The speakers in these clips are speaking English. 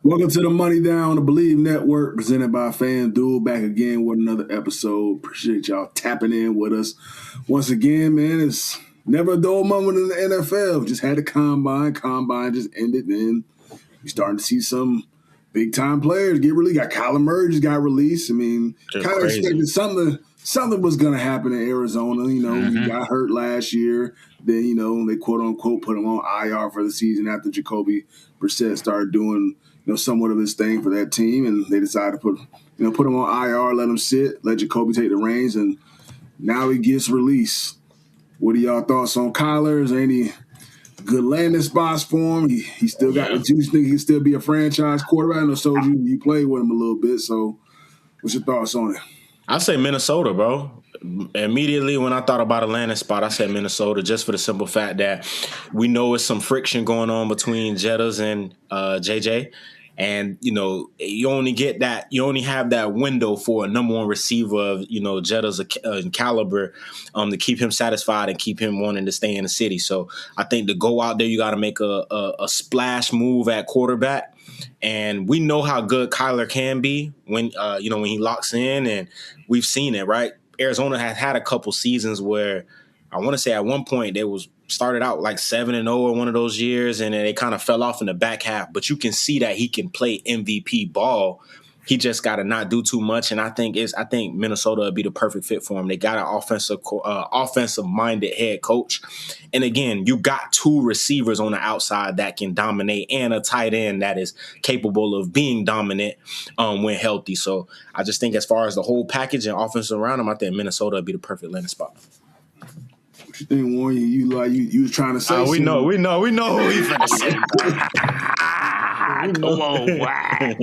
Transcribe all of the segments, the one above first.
Welcome to the Money Down, the Believe Network, presented by FanDuel. Back again with another episode. Appreciate y'all tapping in with us. Once again, man, it's never a dull moment in the NFL. Just had a combine. Combine just ended. Then you're starting to see some big-time players get released. Got Kyler Murray just got released. I mean, kind of expected something was going to happen in Arizona. You know, he got hurt last year. Then, you know, they quote-unquote put him on IR for the season after Jacoby Brissett started doing – somewhat of his thing for that team, and they decided to put him on IR, let him sit, let Jacoby take the reins, and now he gets released. What are y'all thoughts on Kyler? Is there any good landing spots for him? He still got the juice. Think he can still be a franchise quarterback? I know Sojourn, you played with him a little bit, so what's your thoughts on it? I say Minnesota, bro. Immediately when I thought about a landing spot, I said Minnesota, just for the simple fact that we know it's some friction going on between Jettas and JJ. And, you only have that window for a number one receiver of, Jetta's caliber to keep him satisfied and keep him wanting to stay in the city. So I think to go out there, you got to make a splash move at quarterback. And we know how good Kyler can be when he locks in, and we've seen it, right? Arizona has had a couple seasons where I want to say at one point they started out like 7-0 in one of those years, and then they kind of fell off in the back half. But you can see that he can play MVP ball. He just got to not do too much, and I think Minnesota would be the perfect fit for him. They got an offensive-minded head coach, and again, you got two receivers on the outside that can dominate, and a tight end that is capable of being dominant when healthy. So I just think as far as the whole package and offense around him, I think Minnesota would be the perfect landing spot. What you think, Warren? You was trying to say we know who he's finna say. Come on, why?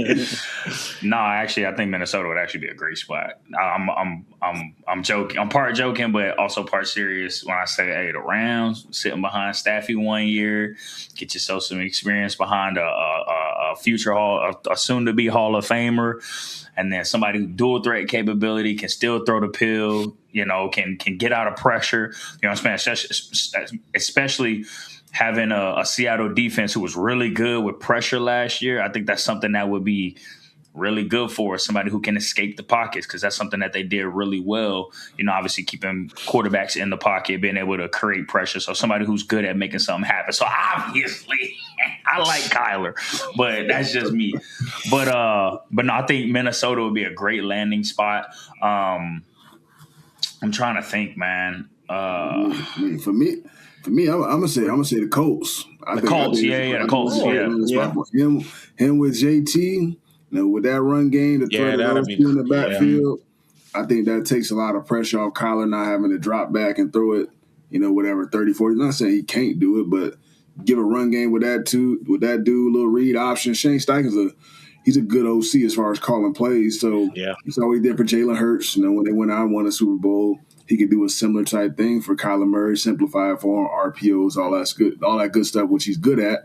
No, actually, I think Minnesota would actually be a great spot. I'm joking. I'm part joking, but also part serious when I say, hey, the Rams sitting behind Staffy 1 year, get yourself some experience behind a soon-to-be Hall of Famer, and then somebody who dual threat capability can still throw the pill. Can get out of pressure. I'm saying, especially having a Seattle defense who was really good with pressure last year. I think that's something that would be really good for somebody who can escape the pockets, because that's something that they did really well. Obviously keeping quarterbacks in the pocket, being able to create pressure. So somebody who's good at making something happen. So obviously I like Kyler, but that's just me. But no, I think Minnesota would be a great landing spot. I'm trying to think, man. For me, I'm gonna say the Colts. The Colts. Him with JT, with that run game, the threat of those two in the backfield. I think that takes a lot of pressure off Kyler not having to drop back and throw it, 30, 40. I'm not saying he can't do it, but give a run game with that dude, little read option. Shane Steichen's he's a good OC as far as calling plays. So it's always there for Jalen Hurts. When they went out and won a Super Bowl, he could do a similar type thing for Kyler Murray, simplify it for him, RPOs, all that good stuff, which he's good at. I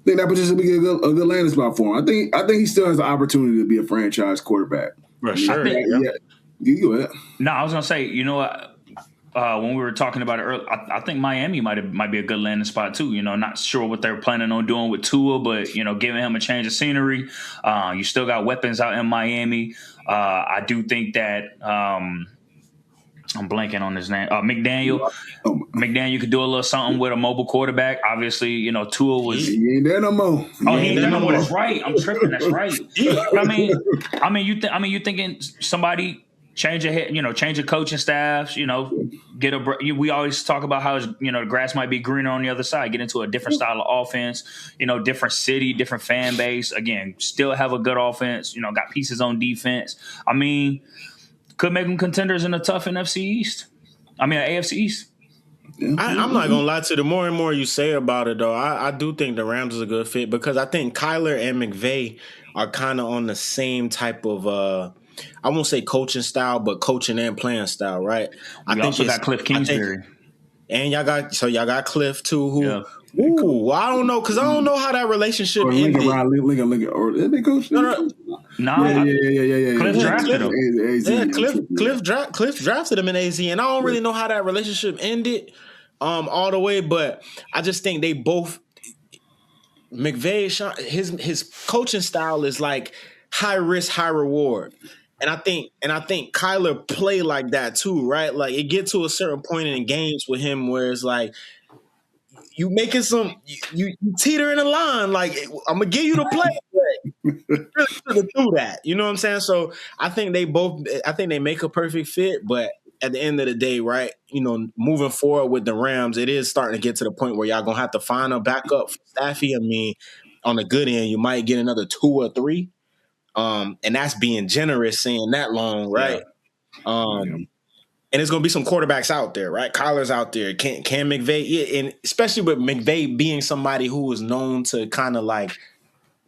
think that position would be a good landing spot for him. I think he still has the opportunity to be a franchise quarterback. For sure. You go ahead. No, I was gonna say, when we were talking about it earlier, I think Miami might be a good landing spot too. Not sure what they're planning on doing with Tua, but giving him a change of scenery. You still got weapons out in Miami. I do think that I'm blanking on his name. McDaniel. McDaniel could do a little something with a mobile quarterback. Obviously, Tua was. He ain't there no more. Oh, he ain't there no more. That's right. I'm tripping. That's right. You thinking somebody change a coaching staff. Get a. We always talk about how the grass might be greener on the other side. Get into a different style of offense. Different city, different fan base. Again, still have a good offense. Got pieces on defense. Could make them contenders in a tough AFC East. Yeah. I'm not gonna lie to you. The more and more you say about it, though, I do think the Rams is a good fit, because I think Kyler and McVay are kind of on the same type of I won't say coaching style, but coaching and playing style, right? We also got Cliff Kingsbury, and y'all got Cliff too, who. Yeah. Ooh, I don't know, because I don't know how that relationship ended. Lincoln, or did they coach? No. Yeah. Cliff drafted him. Cliff drafted him in AZ, and I don't really know how that relationship ended all the way, but I just think they both McVay, his coaching style is like high risk, high reward. And I think Kyler play like that too, right? Like it get to a certain point in games with him where it's like you making you teeter in the line. Like I'm gonna give you the play. You really shouldn't do that. You know what I'm saying? So I think they make a perfect fit, but at the end of the day, right, moving forward with the Rams, it is starting to get to the point where y'all gonna have to find a backup for Staffy. I mean, on the good end, you might get another 2 or 3. And that's being generous saying that long, right? Yeah. And there's going to be some quarterbacks out there, right? Kyler's out there. Can McVay, and especially with McVay being somebody who is known to kind of like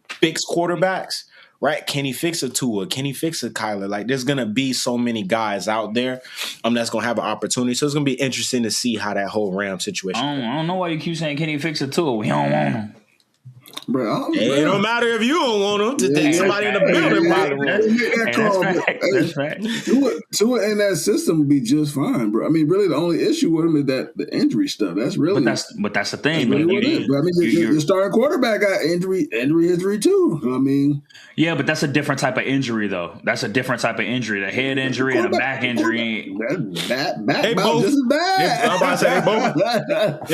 fix quarterbacks, right? Can he fix a Tua? Can he fix a Kyler? Like, there's going to be so many guys out there that's going to have an opportunity. So it's going to be interesting to see how that whole Ram situation I don't know why you keep saying, can he fix a Tua? We don't want him. Bro, it don't matter if you don't want them to think somebody in the building probably That's right. Tua in that system would be just fine, bro. I mean, really, the only issue with him is that the injury stuff. That's really, but that's the thing. That's really your starting quarterback got injury history too. I mean, yeah, but that's a different type of injury, though. That's a different type of injury. The head injury and a back injury. Back just as bad. I'm about to say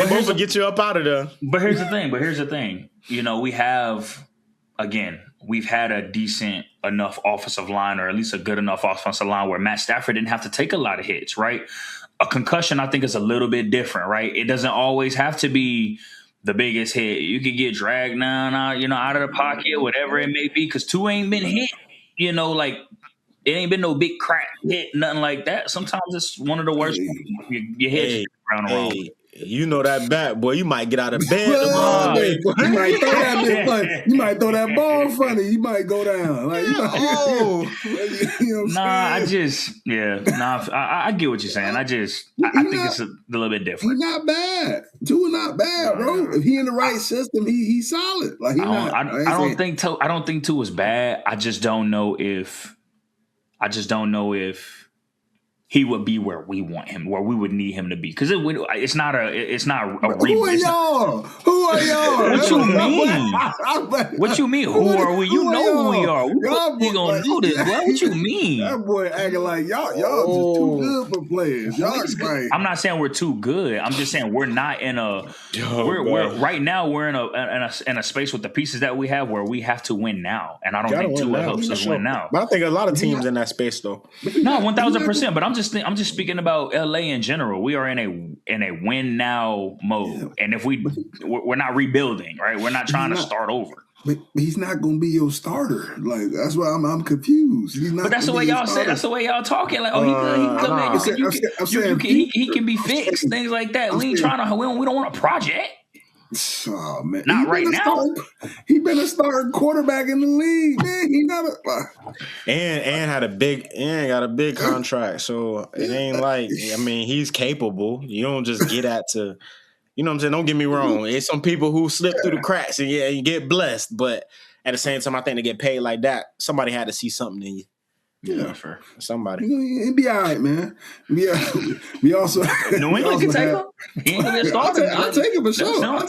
they both will get you up out of there. But here's the thing. We've had a decent enough offensive line, or at least a good enough offensive line where Matt Stafford didn't have to take a lot of hits, right? A concussion, I think, is a little bit different, right? It doesn't always have to be the biggest hit. You could get dragged down, out of the pocket, whatever it may be, because Tua ain't been hit, like it ain't been no big crack hit, nothing like that. Sometimes it's one of the worst. Your head around the wrong. You know that bat, boy. You might get out of bed tomorrow. You might throw that bit funny. You might throw that ball funny. You might go down. Like, I get what you're saying. I think it's a little bit different. He's not bad. Tua not bad, bro. If he in the right system, he's solid. Like I don't think Tua's bad. I just don't know if he would be where we want him, where we would need him to be, because it's not a Who are y'all? What you mean? What you mean? Who are we? You know who we are. We gonna do this. What you mean? That boy acting like y'all just too good for players. Y'all like, I'm not saying we're too good. I'm just saying we're not in a. We're right now. We're in a space with the pieces that we have where we have to win now, and I don't think Tua helps us win now. But I think a lot of teams in that space though. No, 1,000%. But I'm just speaking about LA in general. We are in a win now mode, and if we're not rebuilding, right? We're not trying to start over. But he's not going to be your starter. Like, that's why I'm confused. He's not. But that's the way y'all say. That's the way y'all talking. Like, he can be fixed. Things like that. We ain't trying to. We don't want a project. Oh man, not right now. He been a starting quarterback in the league, man. He not and got a big contract, so it ain't like, I mean, he's capable. You don't just get at to, you know what I'm saying? Don't get me wrong. It's some people who slip through the cracks and you get blessed, but at the same time, I think to get paid like that, somebody had to see something in you. Yeah, for somebody. He'll be all right, man. We also New England can take him. He ain't gonna be a starter. I'll take him for sure. I'll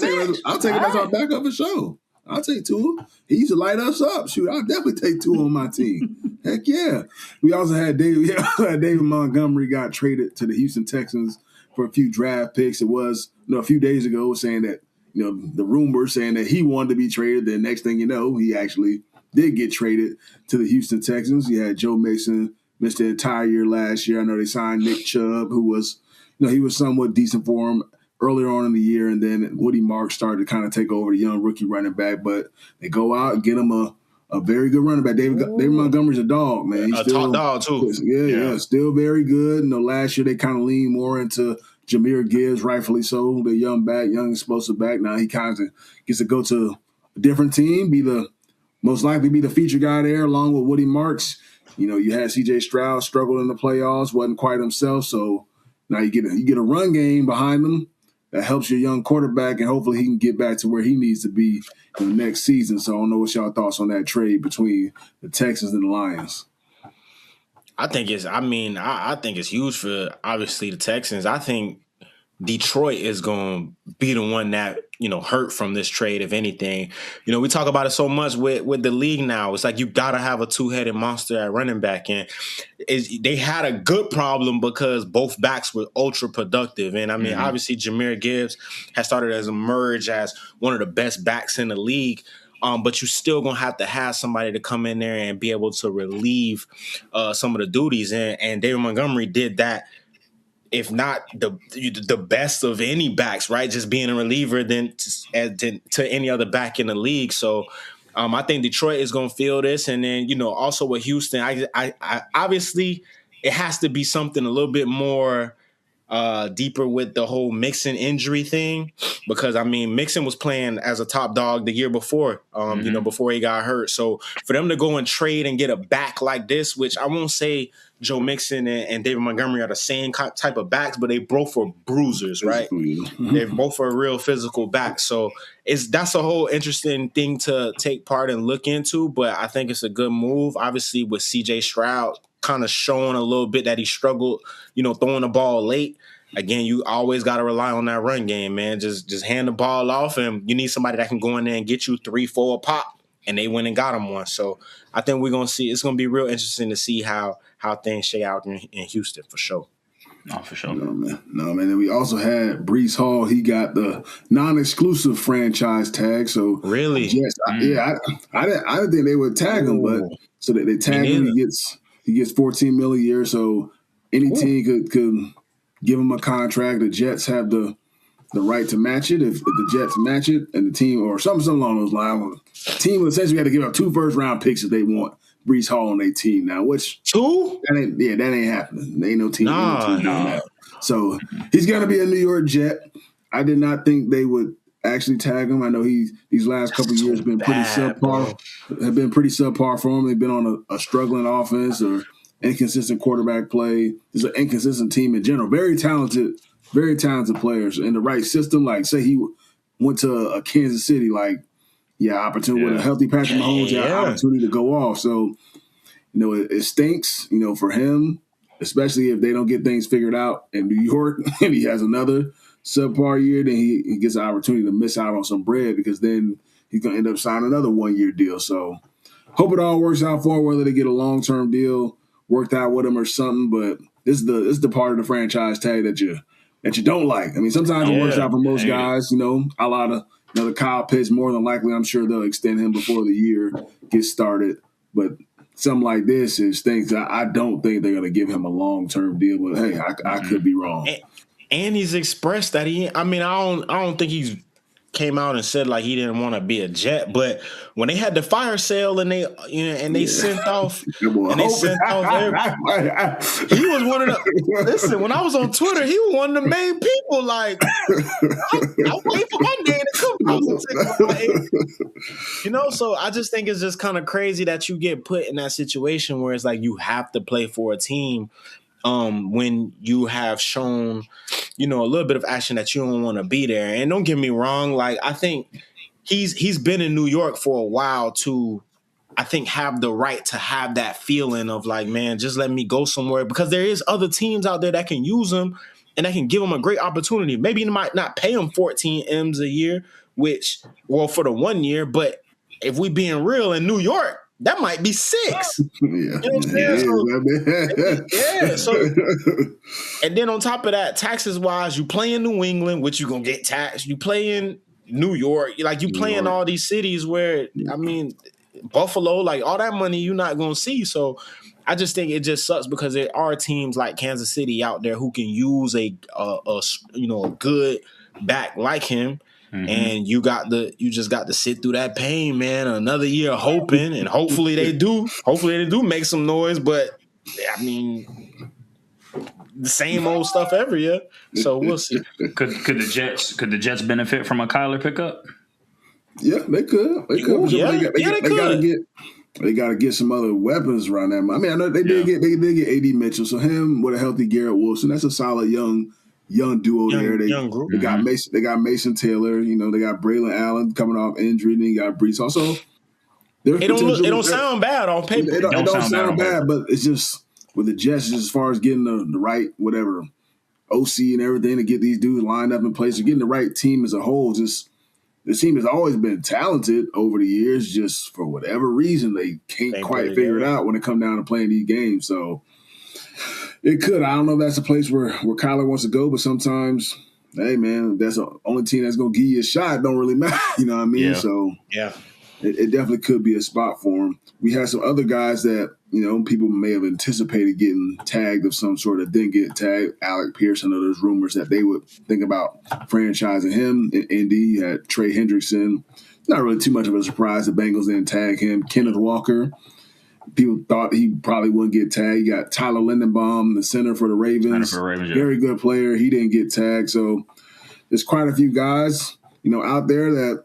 take him as our backup for sure. I'll take Tua. He used to light us up. Shoot, I'll definitely take Tua on my team. Heck yeah. We also had David Montgomery got traded to the Houston Texans for a few draft picks. It was a few days ago saying that, the rumors saying that he wanted to be traded. The next thing you know, he actually did get traded to the Houston Texans. You had Joe Mixon missed the entire year last year. I know they signed Nick Chubb, who was, he was somewhat decent for him earlier on in the year, and then Woody Marks started to kind of take over the young rookie running back. But they go out and get him a very good running back. David Montgomery's a dog, man. He's top dog too. Yeah, still very good. Last year they kind of leaned more into Jahmyr Gibbs, rightfully so, the young explosive back. Now he kind of gets to go to a different team, most likely be the feature guy there along with Woody Marks. You had C.J. Stroud struggled in the playoffs, wasn't quite himself. So now you get a run game behind him that helps your young quarterback, and hopefully he can get back to where he needs to be in the next season. So I don't know what's y'all thoughts on that trade between the Texans and the Lions. I think it's huge for obviously the Texans. I think Detroit is going to be the one that, hurt from this trade, if anything. We talk about it so much with the league now. It's like you got to have a two-headed monster at running back. And they had a good problem because both backs were ultra productive. And, obviously, Jahmyr Gibbs has started as emerge as one of the best backs in the league. But you're still going to have somebody to come in there and be able to relieve some of the duties. And David Montgomery did that, if not the best of any backs, right? Just being a reliever than to any other back in the league. So I think Detroit is going to feel this. And then, also with Houston, I obviously it has to be something a little bit more deeper with the whole Mixon injury thing, because Mixon was playing as a top dog the year before, before he got hurt. So for them to go and trade and get a back like this, which I won't say Joe Mixon and David Montgomery are the same type of backs, but they both are bruisers, right? They both are real physical backs. So that's a whole interesting thing to take part and look into, but I think it's a good move. Obviously with CJ Stroud kind of showing a little bit that he struggled, throwing the ball late. Again, you always got to rely on that run game, man. Just hand the ball off, and you need somebody that can go in there and get you 3-4 a pop, and they went and got him one. So I think we're going to see – it's going to be real interesting to see how things shake out in Houston for sure. Oh, for sure. No, man. And we also had Breece Hall. He got the non-exclusive franchise tag. So really? Yes, I didn't think they would tag him, but so they tag him. He gets $14 million a year. So any team could give him a contract. The Jets have the right to match it if the Jets match it, and the team or something along those lines. The team essentially had to give up 2 first-round picks if they want Breece Hall on their team now. Which 2? That ain't happening. There ain't no team. Doing that. So he's gonna be a New York Jet. I did not think they would actually tag him. I know these last couple of years been pretty subpar. Have been pretty subpar for him. They've been on a struggling offense or inconsistent quarterback play. It's an inconsistent team in general. Very talented players in the right system. Like say he went to a Kansas City, opportunity with a healthy Patrick Mahomes, opportunity to go off. So, it stinks, for him, especially if they don't get things figured out in New York and he has another subpar year, then he gets an opportunity to miss out on some bread because then he's going to end up signing another 1-year deal. So hope it all works out for him, whether they get a long-term deal worked out with him or something. But this is the part of the franchise tag that you don't like. Sometimes it works out for most guys, a lot of the Kyle Pitts, more than likely, I'm sure they'll extend him before the year gets started. But something like this is things I don't think they're going to give him a long-term deal. But, hey, I could be wrong. And he's expressed that I don't think he's came out and said like he didn't want to be a Jet, but when they had the fire sale and they sent off he was one of the listen, when I was on Twitter, he was one of the main people. Like I wait for my day to come out. So I just think it's just kind of crazy that you get put in that situation where it's like you have to play for a team when you have shown, a little bit of action that you don't want to be there. And don't get me wrong, like I think he's been in New York for a while to, I think, have the right to have that feeling of like, man, just let me go somewhere, because there is other teams out there that can use him and that can give him a great opportunity. Maybe you might not pay him 14 M's a year, for the 1 year, but if we being real, in New York, that might be 6. You know what I'm saying? So, and then on top of that, taxes wise, you play in New England, which you're gonna get taxed. You play in New York, like you play in all these cities where, Buffalo, like all that money you're not gonna see. So I just think it just sucks because there are teams like Kansas City out there who can use a good back like him. Mm-hmm. And you just got to sit through that pain, man. Another year hoping, and hopefully they do make some noise. But the same old stuff every year. So we'll see. Could the Jets benefit from a Kyler pickup? Yeah, they could. They got to get some other weapons around them. I know they did get AD Mitchell, so him with a healthy Garrett Wilson, that's a solid young duo there. They got Mason. They got Mason Taylor. They got Braylon Allen coming off injury. Then you got Breece. Also, it don't sound bad on paper. It don't sound bad, but it's just with the Jets, as far as getting the right whatever OC and everything to get these dudes lined up in place, or getting the right team as a whole. Just the team has always been talented over the years. Just for whatever reason, they can't quite figure it out when it comes down to playing these games. So it could. I don't know if that's a place where Kyler wants to go, but sometimes, hey man, that's the only team that's gonna give you a shot. It don't really matter. You know what I mean? Yeah. So yeah. It definitely could be a spot for him. We had some other guys that, people may have anticipated getting tagged of some sort that didn't get tagged. Alec Pierce, I know there's rumors that they would think about franchising him in Indy. You had Trey Hendrickson. Not really too much of a surprise the Bengals didn't tag him. Kenneth Walker. People thought he probably wouldn't get tagged. You got Tyler Lindenbaum, the center for the Ravens. Very good player. He didn't get tagged. So there's quite a few guys out there that,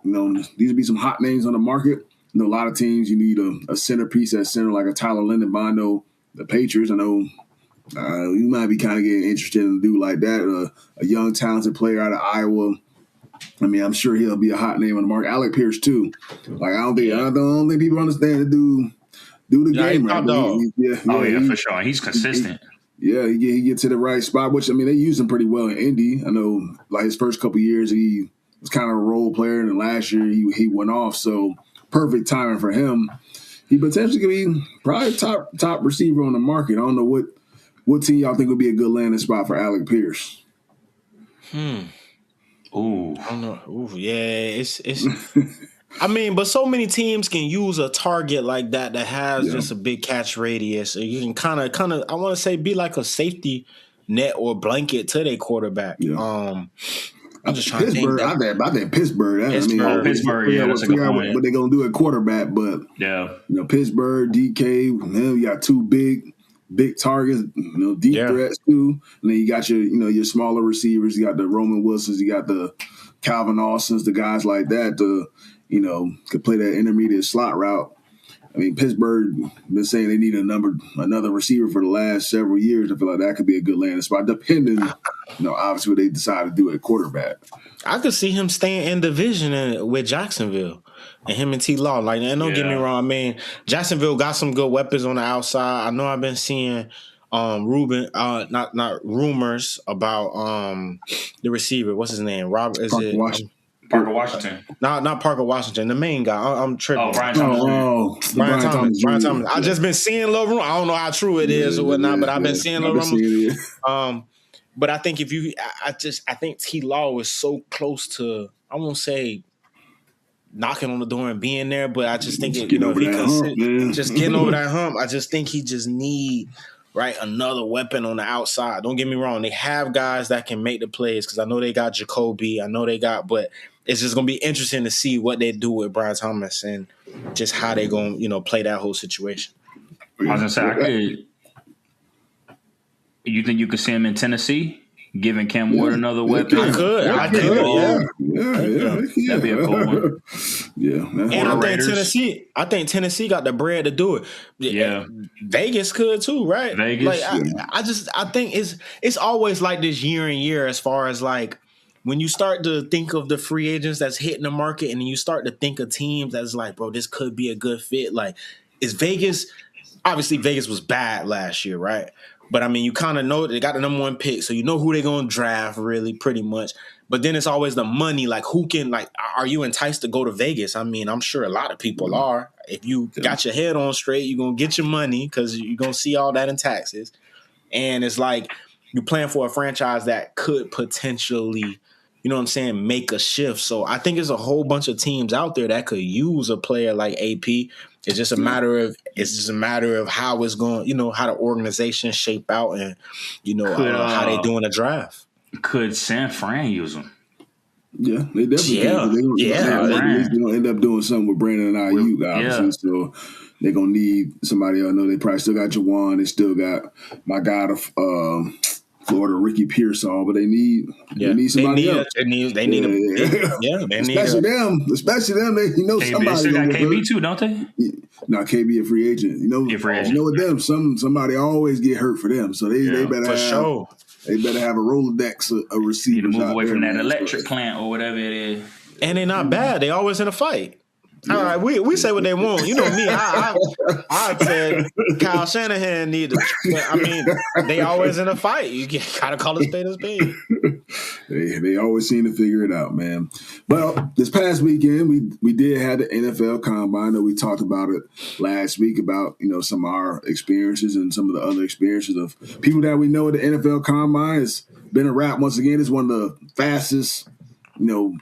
these would be some hot names on the market. A lot of teams, you need a centerpiece at center like a Tyler Lindenbaum. I know the Patriots, you might be kind of getting interested in a dude like that, a young, talented player out of Iowa. I mean, I'm sure he'll be a hot name on the market. Alec Pierce, too. Like, I don't think people understand the do the game right. For sure. He's consistent. He gets to the right spot, which, they use him pretty well in Indy. I know, like, his first couple of years, he was kind of a role player, and then last year he went off. So perfect timing for him. He potentially could be probably top receiver on the market. I don't know what team y'all think would be a good landing spot for Alec Pierce. Ooh, I don't know. Ooh, yeah, it's. But so many teams can use a target like that has just a big catch radius. You can kind of, I want to say, be like a safety net or blanket to their quarterback. Yeah. I'm just trying Pittsburgh, to think. I think Pittsburgh. Pittsburgh, that's a good point. What they're going to do at quarterback. But, Pittsburgh, DK, man, you got two big targets, deep threats too. And then you got your smaller receivers. You got the Roman Wilsons. You got the Calvin Austins, the guys like that could play that intermediate slot route. I mean, Pittsburgh been saying they need another receiver for the last several years. I feel like that could be a good landing spot, depending, obviously what they decide to do at quarterback. I could see him staying in division with Jacksonville and him and T. Law. Like, and don't get me wrong. I mean, Jacksonville got some good weapons on the outside. I know I've been seeing rumors about the receiver. What's his name? Parker Washington. Not Parker Washington. The main guy. I'm tripping. Brian Thomas. Brian Thomas. I just been seeing little rumors. I don't know how true it is or whatnot, but I've been seeing little rumors. But I think I think T. Law is so close to, I won't say knocking on the door and being there, but I just think if he could just getting over that hump, I just think he just need another weapon on the outside. Don't get me wrong, they have guys that can make the plays because I know they got Jacoby, but it's just gonna be interesting to see what they do with Brian Thomas and just how they gonna play that whole situation. I was gonna say, you think you could see him in Tennessee? Giving Cam Ward another weapon. I could. Yeah. That'd be a cool one. Yeah. And I think Tennessee got the bread to do it. Yeah. Vegas could too, right? Vegas. I think it's always like this year and year as far as like when you start to think of the free agents that's hitting the market and you start to think of teams that's like, bro, this could be a good fit. Like, is Vegas – obviously Vegas was bad last year, right? But, I mean, you kind of know they got the number one pick, so you know who they're going to draft really pretty much. But then it's always the money. Like, who can – like, are you enticed to go to Vegas? I mean, I'm sure a lot of people are. If you got your head on straight, you're going to get your money because you're going to see all that in taxes. And it's like you're playing for a franchise that could potentially, make a shift. So I think there's a whole bunch of teams out there that could use a player like AP. It's just a matter of how it's going, how the organization shape out and, how they doing a draft. Could San Fran use them? Yeah, they definitely They're going to end up doing something with Brandon and Ayuk, obviously. So they're going to need somebody else. I know they probably still got Jawan. They still got my guy of Florida, Ricky Pearsall, but they need somebody else. They need especially them. They somebody. They still got KB too, don't they? No, KB a free agent. With them, somebody always get hurt for them. So they better for sure. They better have a Rolodex of receivers. Need to move away from that electric plant or whatever it is. And they're not bad. They always in a fight. All right, we say what they want. You know me. I said Kyle Shanahan need to. I mean, they always in a fight. You gotta call a spade a spade. They always seem to figure it out, man. Well, this past weekend we did have the NFL Combine. I know we talked about it last week about some of our experiences and some of the other experiences of people that we know at the NFL Combine. It's been a wrap once again. It's one of the fastest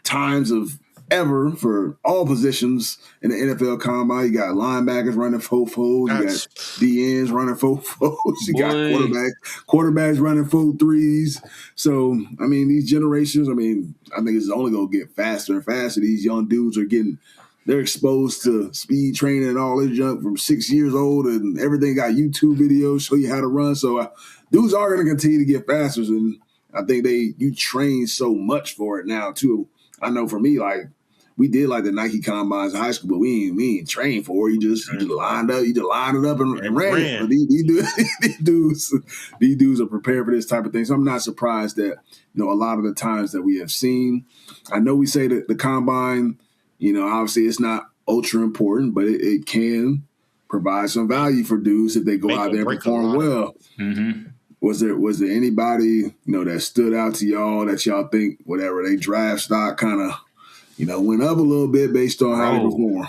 times of ever for all positions in the NFL Combine. You got linebackers running fofos, you got DNs running fofos, you got quarterbacks running 4.3s. So, I mean, these generations, I think it's only going to get faster and faster. These young dudes they're exposed to speed training and all this junk from 6 years old, and everything got YouTube videos show you how to run. So, dudes are going to continue to get faster, and I think you train so much for it now, too. I know for me, we did the Nike Combines in high school, but we ain't trained for it. You just lined up, lined it up and ran it. These dudes are prepared for this type of thing. So I'm not surprised that a lot of the times that we have seen. I know we say that the Combine, obviously it's not ultra important, but it can provide some value for dudes if they go out there and perform well. Mm-hmm. Was there anybody that stood out to y'all that y'all think whatever they draft stock kind of went up a little bit based on how they perform?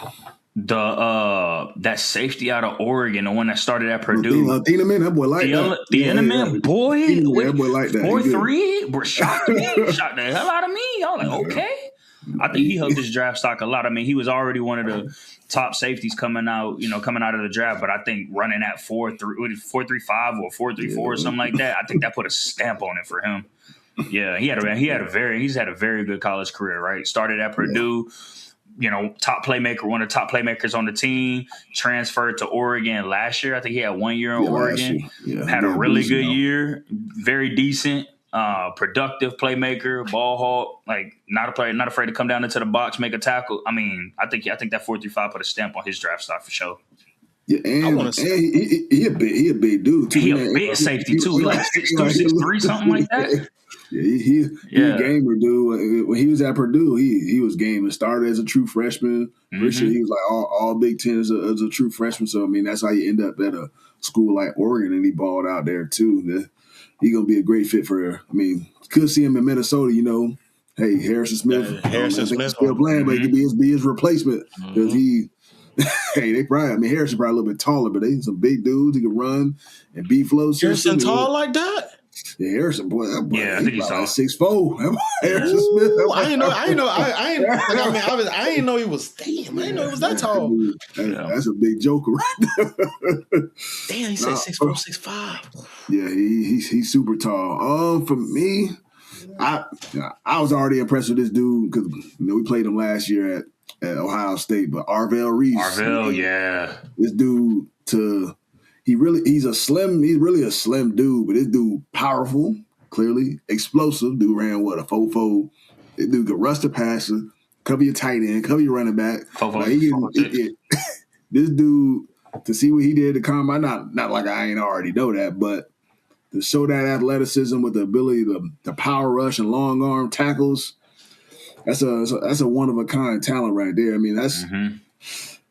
That safety out of Oregon, the one that started at Purdue. Thieneman, that boy like that. Thieneman, boy. That boy like that. 4.3, shocked the hell out of me. I was like, okay. I think he helped his draft stock a lot. I mean, he was already one of the top safeties coming out of the draft, but I think running at 4.35 or 4.34 or something like that, I think that put a stamp on it for him. Yeah, he's had a very good college career, right? Started at Purdue, top playmaker, one of the top playmakers on the team, transferred to Oregon last year. I think he had 1 year in Oregon. Had a really good year, very decent, productive playmaker, ball hawk, not afraid to come down into the box, make a tackle. I mean, I think that 4.35 put a stamp on his draft stock for sure. Yeah, and he a big dude too. He a big safety too. He 6'2", 6'3", something like that. Yeah, he a gamer, dude. When he was at Purdue, he was gaming. Started as a true freshman. Mm-hmm. He was all Big Ten as a true freshman. So that's how you end up at a school like Oregon, and he balled out there too. He's gonna be a great fit for. Could see him in Minnesota. Hey, Harrison Smith. Harrison Smith still playing, but he could be his replacement because he. Hey, they probably. Harrison probably a little bit taller, but they some big dudes. He can run and beat flow. Harrison tall like that? Yeah, Harrison, boy. That boy, I think he's tall. 6'4". Harrison Smith. I didn't know he was. Damn, I didn't know he was that tall. That's a big joker, right there. Damn, he said 6'4", 6'5". Yeah, he's super tall. For me, I was already impressed with this dude because we played him last year at Ohio State, but Arvell Reese. This dude he's really a slim dude, but this dude powerful, clearly explosive. Dude ran a 4.4. This dude could rush the passer, cover your tight end, cover your running back. This dude, to see what he did at the Combine, not like I ain't already know that, but to show that athleticism with the ability to power rush and long arm tackles. That's a one of a kind talent right there.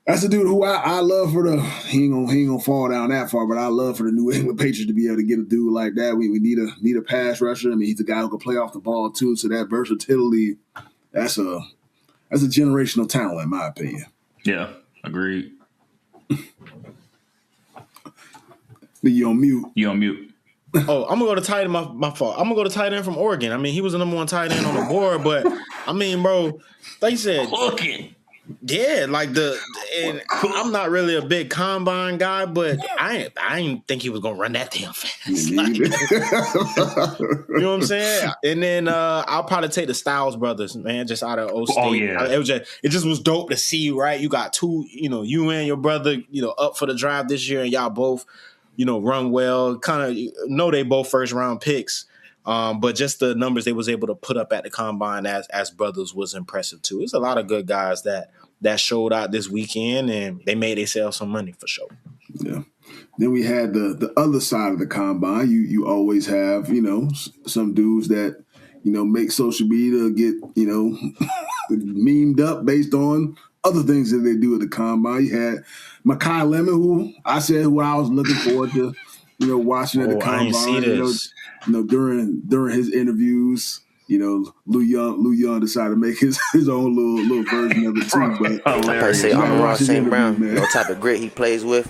That's a dude who I love for he ain't gonna fall down that far, but I love for the New England Patriots to be able to get a dude like that. We need a pass rusher. He's a guy who can play off the ball too. So that versatility, that's a generational talent in my opinion. Yeah, agreed. You on mute. Oh, I'm gonna go to tight end. My fault. I'm gonna go to tight end from Oregon. He was the number one tight end on the board, but bro, like you said, yeah, and I'm not really a big combine guy, but I didn't think he was gonna run that damn fast. You know what I'm saying? And then I'll probably take the Styles brothers, man, just out of O State. Oh yeah, it just was dope to see. Right, you got two, you and your brother, up for the drive this year, and y'all both. Run well, kind of know they both first round picks. But just the numbers they was able to put up at the Combine as brothers was impressive too. There's a lot of good guys that showed out this weekend and they made themselves some money for sure. Yeah. Then we had the other side of the Combine. You always have, some dudes that, make social media get, memed up based on other things that they do at the combine. You had Makai Lemon, who I was looking forward to, watching at the I ain't see combine. this. During his interviews. Lou Young decided to make his own little version of it too. But I probably say Amon St. Brown, type of grit he plays with,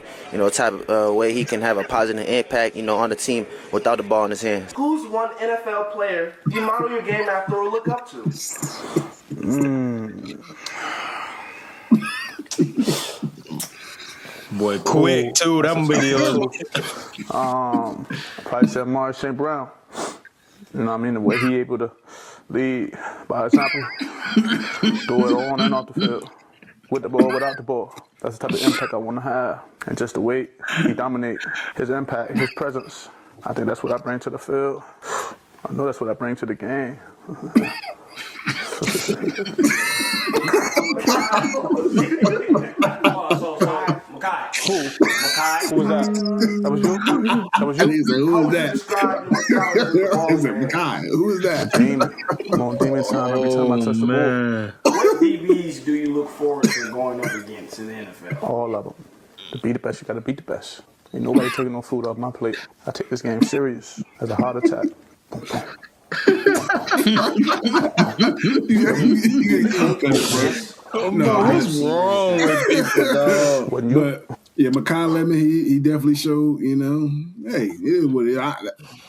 type of way he can have a positive impact, on the team without the ball in his hands. Who's one NFL player you model your game after or look up to? Boy, quick too. That be the I probably say Amon St. Brown. You know what I mean? The way he able to lead by example, do it on and off the field, with the ball, without the ball. That's the type of impact I want to have. And just the way he dominates, his impact, his presence. I think that's what I bring to the field. I know that's what I bring to the game. Who was that? That was you? That was you? Who was that? Makai. Who was that? Demon. I'm on demon time every time I touch the ball. What DBs do you look forward to going up against in the NFL? All of them. To be the best, you got to beat the best. Ain't nobody taking no food off my plate. I take this game serious as a heart attack. What's wrong with people, dog? But yeah, Makai Lemon, he definitely showed. Hey, it is what it.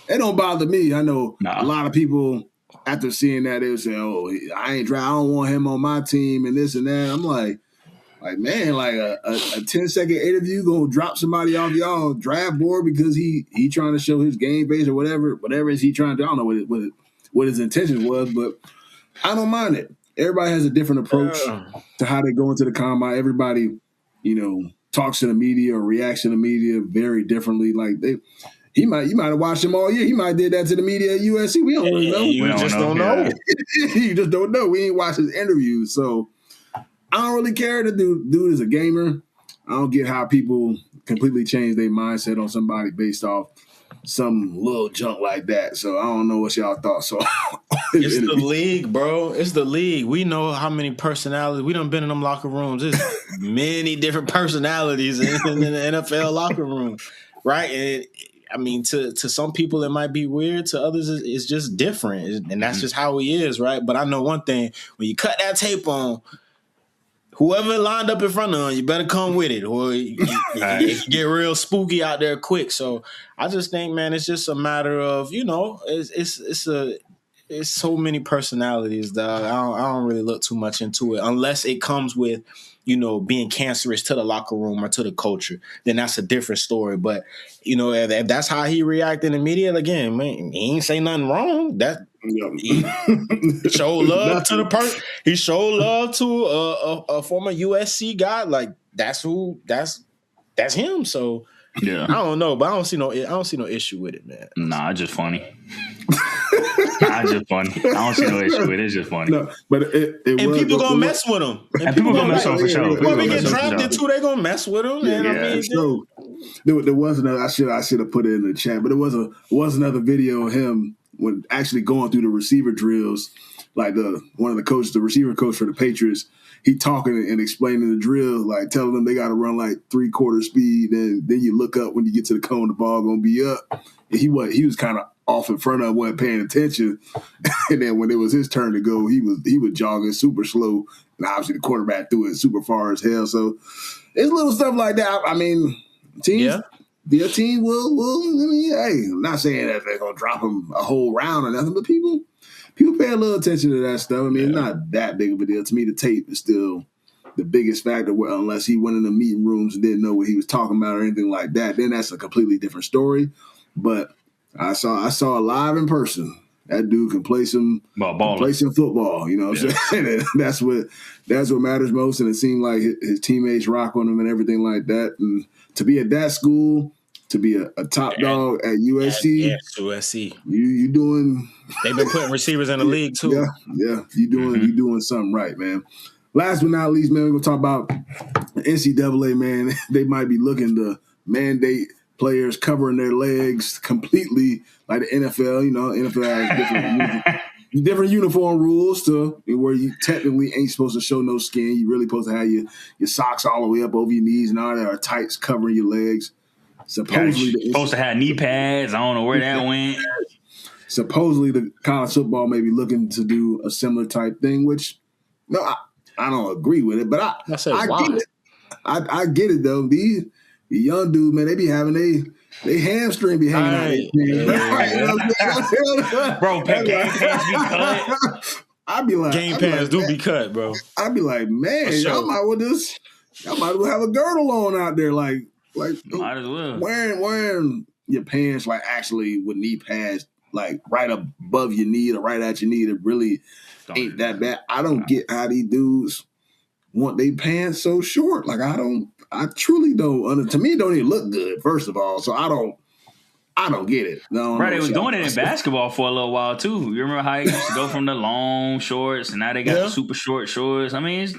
It don't bother me. I know a lot of people after seeing that they would say, "Oh, I don't want him on my team," and this and that. I'm like man, like a 10-second interview gonna drop somebody off y'all draft board because he trying to show his game face or whatever is he trying to do. I don't know what his intention was, but I don't mind it. Everybody has a different approach to how they go into the combine. Everybody, talks to the media or reacts to the media very differently. Like you might have watched him all year. He might have did that to the media at USC. We don't really know. You just don't know. You just don't know. We ain't watched his interviews, so I don't really care. The dude is a gamer. I don't get how people completely change their mindset on somebody based off some little junk like that. So I don't know what y'all thought. So it's the league, bro. It's the league. We know how many personalities. We done been in them locker rooms. There's many different personalities in the NFL locker room, right? And I mean, to some people it might be weird. To others, it's just different, and that's just how he is, right? But I know one thing: when you cut that tape on, whoever lined up in front of him, you better come with it, or it get real spooky out there quick. So I just think, man, it's just a matter of it's so many personalities, dog. I don't really look too much into it unless it comes with being cancerous to the locker room or to the culture. Then that's a different story. But if that's how he reacted in the media, again, man, he ain't say nothing wrong. That. He showed love to the person. He showed love to a former USC guy. Like that's him. So yeah, I don't know, but I don't see no issue with it, man. Nah, it's just funny. I don't see no issue with it. It's just funny. No, but and people gonna mess with him. And people gonna mess with him for sure. When we get drafted too, they gonna mess with him. So there was another. I should have put it in the chat, but it was another video of him when actually going through the receiver drills, like one of the coaches, the receiver coach for the Patriots, he talking and explaining the drill, like telling them they got to run like 3/4 speed, and then you look up when you get to the cone, the ball gonna be up. And he was kind of off in front of, wasn't paying attention, and then when it was his turn to go, he was jogging super slow, and obviously the quarterback threw it super far as hell. So it's little stuff like that. I mean, teams. Yeah. Their team will. I mean, hey, I'm not saying that they're gonna drop them a whole round or nothing, but people pay a little attention to that stuff. I mean, it's not that big of a deal. To me, the tape is still the biggest factor. Unless he went in the meeting rooms and didn't know what he was talking about or anything like that, then that's a completely different story. But I saw it live in person. That dude can play some football. You know what I'm saying? that's what matters most. And it seemed like his teammates rock on him and everything like that. And to be at that school, to be a top dog at USC, USC, you doing. They've been putting receivers in the league too. Yeah, you doing something right, man. Last but not least, man, we're gonna talk about the NCAA. Man, they might be looking to mandate players covering their legs completely, like the NFL. NFL has different different uniform rules to where you technically ain't supposed to show no skin. You really supposed to have your socks all the way up over your knees and all that, or tights covering your legs. Supposedly, supposed to have knee pads. I don't know where that went. Supposedly, the college football may be looking to do a similar type thing, which I don't agree with it, but I get it. I get it though. The young dudes, man, they be having they hamstring be hanging out. Bro, game pants be cut. I'd be like, game pants do be cut, bro. I'd be like, man, y'all might well have a girdle on out there, like might as well wearing your pants like actually with knee pads, like right above your knee or right at your knee. That really ain't that bad. I don't get how these dudes want their pants so short. Like I truly don't. To me, it don't even look good. First of all, so I don't get it. Right, they was doing it in basketball for a little while too. You remember how it used to go from the long shorts and now they got the super short shorts. I mean, it's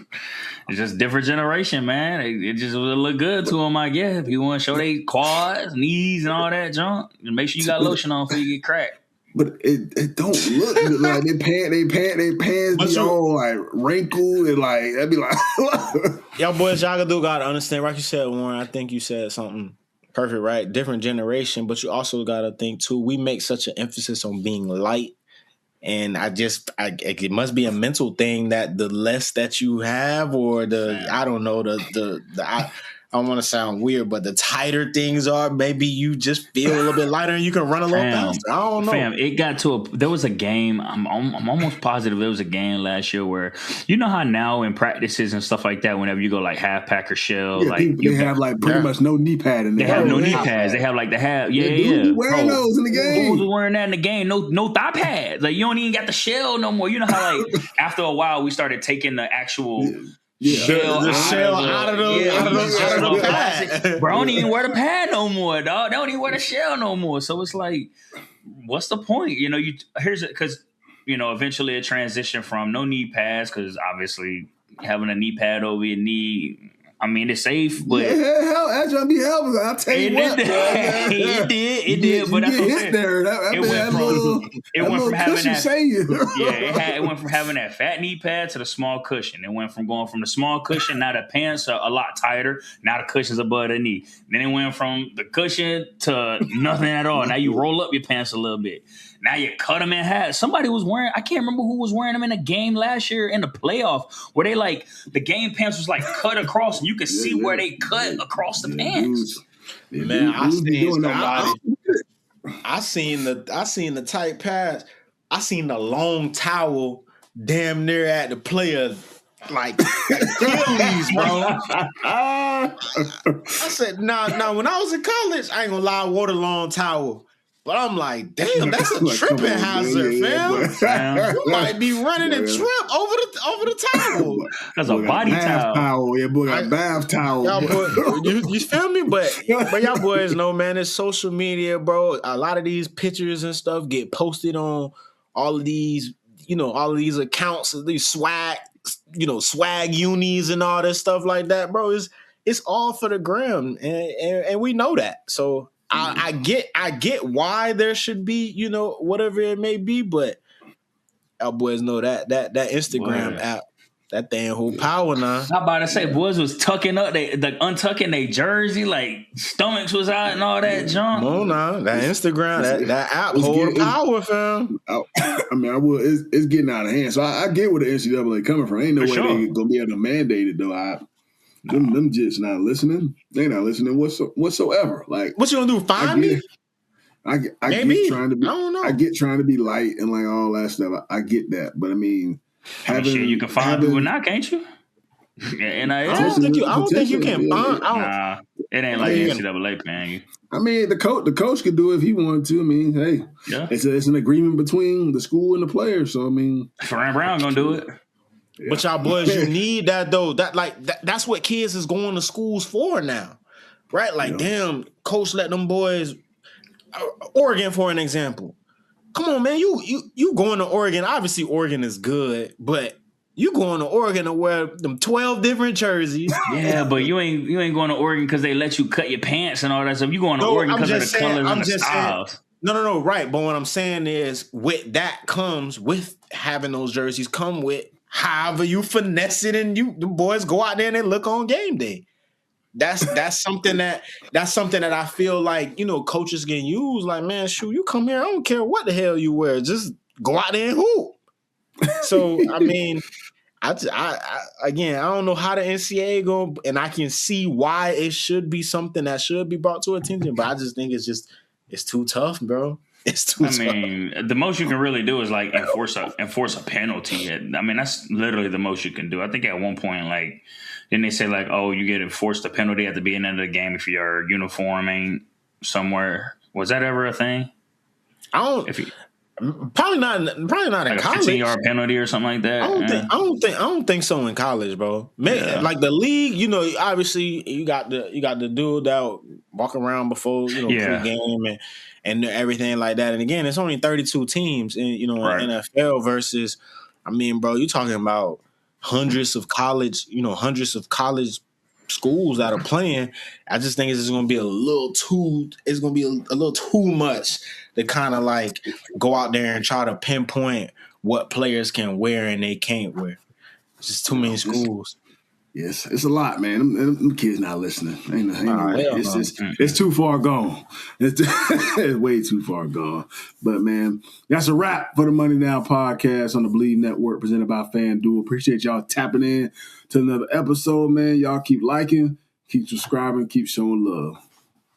just different generation, man. It just would look good to them, I guess. If you want to show their quads, knees, and all that junk, make sure you got lotion on before you get cracked. But it don't look good. Like they pants be all like wrinkled and like that'd be like y'all boys, y'all gotta understand. Like you said, Warren, I think you said something perfect, right? Different generation, but you also gotta think too. We make such an emphasis on being light, and it must be a mental thing that the less that you have, or I don't know I don't want to sound weird, but the tighter things are, maybe you just feel a little bit lighter and you can run a little faster. I don't know. Fam, it got to there was a game. I'm almost positive there was a game last year where, you know how now in practices and stuff like that, whenever you go like half pack or shell, they have like pretty much no knee pad in there. They have no knee pads. They have like the half. Yeah. Wearing those in the game. Who was wearing that in the game? No thigh pads. Like you don't even got the shell no more. You know how like after a while we started taking the actual. The shell out of the pad. Bro, don't even wear the pad no more, dog. They don't even wear the shell no more. So it's like, what's the point? You know, because eventually it transitioned from no knee pads, because obviously having a knee pad over your knee, I mean, it's safe, but that's gonna be helpful. I'll tell you what, it did. But that's what I'm saying. It went from having that. It went from having that fat knee pad to the small cushion. It went from going from the small cushion. Now the pants are a lot tighter. Now the cushion's above the knee. Then it went from the cushion to nothing at all. Now you roll up your pants a little bit. Now you cut them in half. Somebody was wearing, I can't remember who was wearing them in a game last year in the playoff, where they like, the game pants was like cut across and you could see where they cut across the pants. Man, I seen the tight pads. I seen the long towel damn near at the player like Achilles, bro. I said, nah, when I was in college, I ain't gonna lie, I wore the long towel. But I'm like, damn, that's a tripping hazard, fam. You might be running and trip over the towel. That's a body towel. Yeah, boy, got bath towel. You feel me? But y'all boys know, man, it's social media, bro. A lot of these pictures and stuff get posted on all of these accounts, these swag unis and all this stuff like that, bro. It's all for the gram, and we know that. So I get why there should be, whatever it may be, but our boys know that Instagram app, that thing hold power now. I'm about to say, boys was tucking up, untucking their jersey, like stomachs was out and all that junk. Come on now, that Instagram, that app hold power, fam. I mean, it's getting out of hand. So I get where the NCAA coming from. Ain't no way they gonna be able to mandate it though. Them jits not listening. They not listening whatsoever. Like, what you gonna do? Find me? I get trying to be. I don't know. I get trying to be light and like all that stuff. I get that, but I mean, you can find people now, can't you? And I don't think you can find. Nah, it ain't like NCAA paying you. I mean, the coach could do it if he wanted to. I mean, hey, it's an agreement between the school and the players. So I mean, Fran Brown gonna do it. Yeah. But y'all boys, you need that though. That's what kids is going to schools for now, right? Like, damn, coach let them boys. Oregon, for an example. Come on, man, you going to Oregon? Obviously, Oregon is good, but you going to Oregon to wear them 12 different jerseys. Yeah, but you ain't going to Oregon because they let you cut your pants and all that stuff. You going to Oregon because of the colors and the styles. No, right. But what I'm saying is, with that comes with having those jerseys. Come with however you finesse it, and the boys go out there and they look on game day. That's something that I feel like coaches can use. Like, man, shoot, you come here, I don't care what the hell you wear, just go out there and hoop. So I mean, I again, I don't know how the NCAA go, and I can see why it should be something that should be brought to attention, but I just think it's too tough, bro. It's too tough. I mean, the most you can really do is like enforce a penalty. I mean, that's literally the most you can do. I think at one point, like, then they say like, oh, you get enforced a penalty at the beginning of the game if your uniform ain't somewhere. Was that ever a thing? Probably not in like college. A 15-yard penalty or something like that. I don't think so in college, bro. Like the league, obviously you got the dude that walk around before pregame and everything like that. And again, it's only 32 teams in NFL versus, I mean, bro, you're talking about hundreds of college schools that are playing. I just think it's just going to be a little too much to kind of like go out there and try to pinpoint what players can wear and they can't wear. It's just too many schools. Yes, it's a lot, man. Them kids not listening. It's too far gone. It's way too far gone. But, man, that's a wrap for the Money Now podcast on the Bleed Network presented by FanDuel. Appreciate y'all tapping in to another episode, man. Y'all keep liking, keep subscribing, keep showing love.